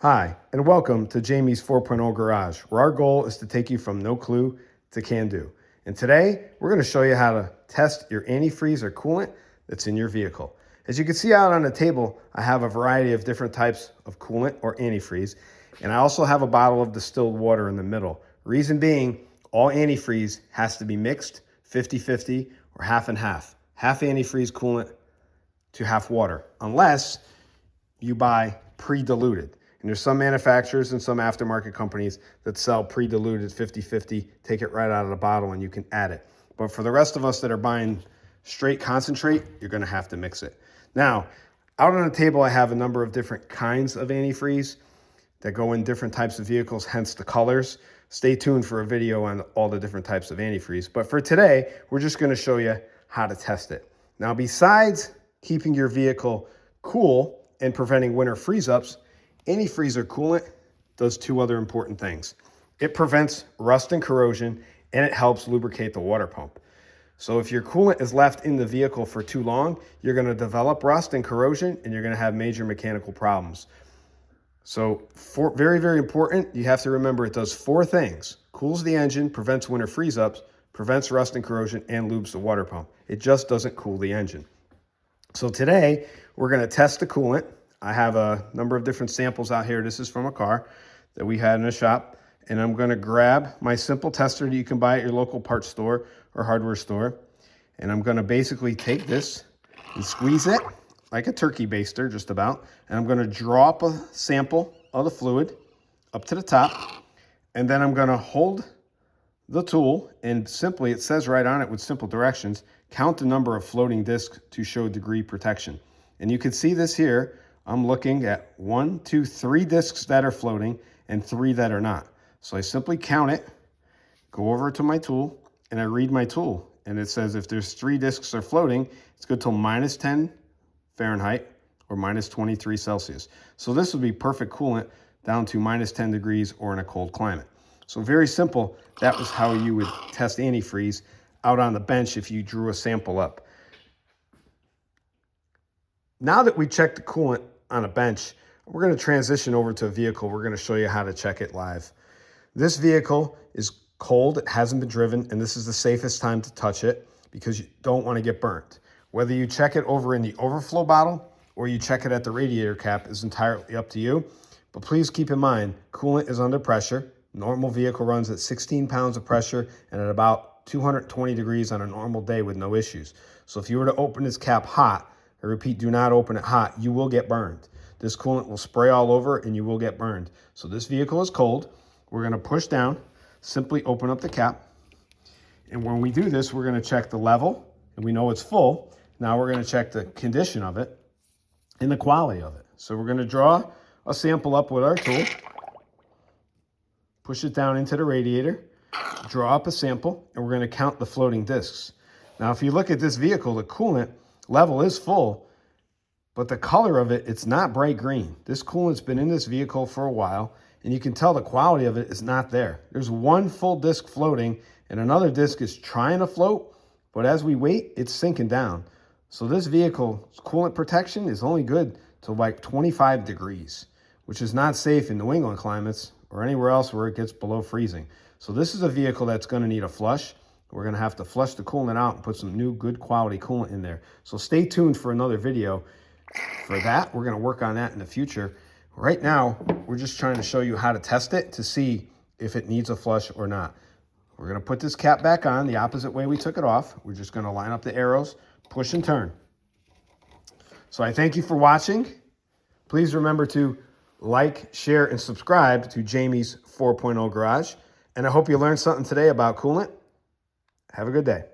Hi, and welcome to Jamie's 4.0 Garage, where our goal is to take you from no clue to can do. And today, we're going to show you how to test your antifreeze or coolant that's in your vehicle. As you can see out on the table, I have a variety of different types of coolant or antifreeze, and I also have a bottle of distilled water in the middle. Reason being, all antifreeze has to be mixed 50-50 or half and half. Half antifreeze coolant to half water, unless you buy pre-diluted. And there's some manufacturers and some aftermarket companies that sell pre-diluted 50-50, take it right out of the bottle and you can add it. But for the rest of us that are buying straight concentrate, you're gonna have to mix it. Now, out on the table, I have a number of different kinds of antifreeze that go in different types of vehicles, hence the colors. Stay tuned for a video on all the different types of antifreeze. But for today, we're just gonna show you how to test it. Now, besides keeping your vehicle cool and preventing winter freeze-ups, antifreeze or coolant does two other important things. It prevents rust and corrosion, and it helps lubricate the water pump. So if your coolant is left in the vehicle for too long, you're gonna develop rust and corrosion, and you're gonna have major mechanical problems. So very, very important, you have to remember it does four things. Cools the engine, prevents winter freeze-ups, prevents rust and corrosion, and lubes the water pump. It just doesn't cool the engine. So today, we're gonna test the coolant. I have a number of different samples out here. This is from a car that we had in a shop. And I'm gonna grab my simple tester that you can buy at your local parts store or hardware store. And I'm gonna basically take this and squeeze it like a turkey baster, just about. And I'm gonna drop a sample of the fluid up to the top. And then I'm gonna hold the tool and simply, it says right on it with simple directions, count the number of floating discs to show degree protection. And you can see this here. I'm looking at 1, 2, 3 discs that are floating and 3 that are not. So I simply count it, go over to my tool, and I read my tool. And it says if there's 3 discs are floating, it's good till -10 Fahrenheit or -23 Celsius. So this would be perfect coolant down to -10 degrees or in a cold climate. So very simple. That was how you would test antifreeze out on the bench if you drew a sample up. Now that we checked the coolant on a bench, we're going to transition over to a vehicle. We're going to show you how to check it live. This vehicle is cold, it hasn't been driven, and this is the safest time to touch it because you don't want to get burnt. Whether you check it over in the overflow bottle or you check it at the radiator cap is entirely up to you. But please keep in mind, coolant is under pressure. Normal vehicle runs at 16 pounds of pressure and at about 220 degrees on a normal day with no issues. So if you were to open this cap hot, I repeat, do not open it hot. You will get burned. This coolant will spray all over and you will get burned. So this vehicle is cold. We're gonna push down, simply open up the cap. And when we do this, we're gonna check the level and we know it's full. Now we're gonna check the condition of it and the quality of it. So we're gonna draw a sample up with our tool, push it down into the radiator, draw up a sample, and we're gonna count the floating discs. Now, if you look at this vehicle, the coolant level is full, but the color of it, it's not bright green. This coolant's been in this vehicle for a while, and you can tell the quality of it is not there. There's one full disc floating, and another disc is trying to float, but as we wait, it's sinking down. So this vehicle's coolant protection is only good to like 25 degrees, which is not safe in New England climates or anywhere else where it gets below freezing. So this is a vehicle that's gonna need a flush. We're gonna have to flush the coolant out and put some new good quality coolant in there. So stay tuned for another video for that. We're gonna work on that in the future. Right now, we're just trying to show you how to test it to see if it needs a flush or not. We're gonna put this cap back on the opposite way we took it off. We're just gonna line up the arrows, push and turn. So I thank you for watching. Please remember to like, share, and subscribe to Jamie's 4.0 Garage. And I hope you learned something today about coolant. Have a good day.